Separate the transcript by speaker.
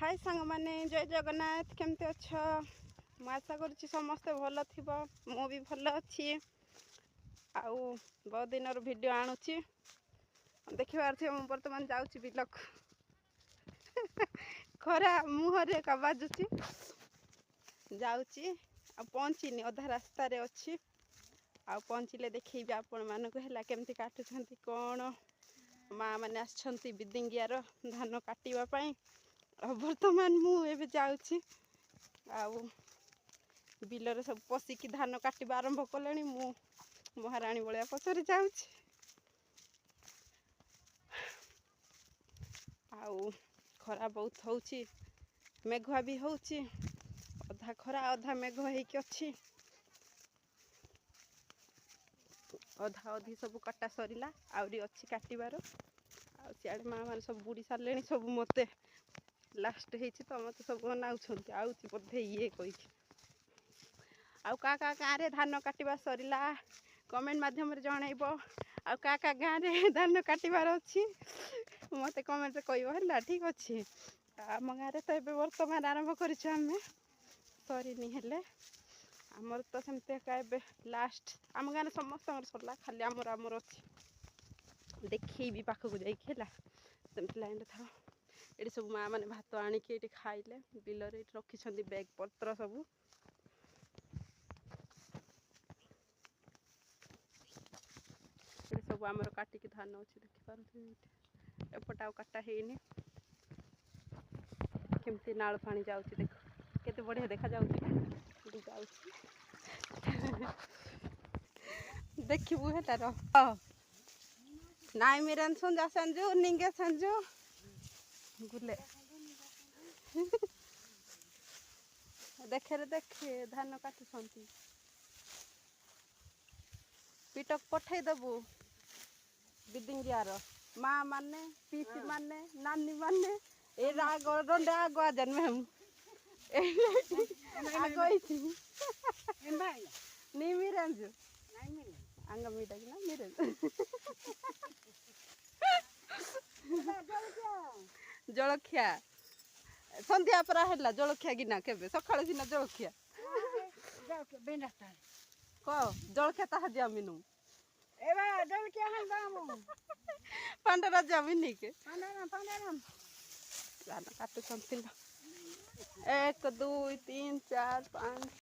Speaker 1: हाय सांग माने जय जगन्नाथ केमती अच्छ मु आशा करुच्ची समस्ते भल थी मु भी भल अच्छी आउ बहुत दिन वीडियो आणुची देखिबार थी मु बर्तमान जाऊँ बिलक खरा मुहरे का बाजुची जाऊँची आ पहुँचीनी अधा रास्ता रे अच्छी आ पहुँचले देखी आपण मानक है केमती काटुंट कौन माँ मैंने आछंती बिदिंगियार धान काटिबा पई बर्तमान मुझे जाऊँगी आउ बिलर सब पशिकी धान काटिबा आरंभ कले मु महाराणी बलिया पछरे जाऊँगी आउ खरा बहुत होची मेघुआ भी होची अधा खरा अधा मेघ होइकी अच्छी अधा अधी सब काटा सरिला आउरी अच्छी काटिबार आ सियाड़े माँ मैंने सब बुड़ी सारे सब मते लास्ट होती तो मत सब अनाउंट आउची बोधे ये कही आउ का गाँव में धान काटिबा सरिला कमेंट माध्यम जनइब आउ का गाँव में धान काटिबार अच्छी मत कमेंट कहला ठीक अच्छे आम गाँव तो ये बर्तमान आरंभ करें सरीनी हेले आमर तो सेमती लास्ट आम गाँव समस्त सरला खाली आमर आमर अच्छी देखी पाखक जाइला सेमती लाइन था ये सब माँ मैंने भात आणिकी ये खाइले बिलर ये रखी बैग पत्र सब ये सब आमर काटिकी धान अच्छी देखिपार एपट आउ काटा है केमती नाल पानी जाऊँगी देख केते बढ़िया देखा देखू है तार नाई मिरन संजा संजू निंगे संजू गुले देखे देखे धान काटुंट पिटक पठे देबू बिदिंगियार माँ माने पीसी माने नानी माने ए राग रंडे आगुआ जन्मे हम नी मिरंजु अंग मीटा कि ना मिरंज जलखिया संध्या परा है जलखिया गिना केबे सकाळ गिना जलखिया क जलखिया ता जामिनु
Speaker 2: एबा जलखिया हम बामु
Speaker 1: पंडरा जामिनी के
Speaker 2: पंडरा
Speaker 1: धान काटुंट 1 2 3 4 5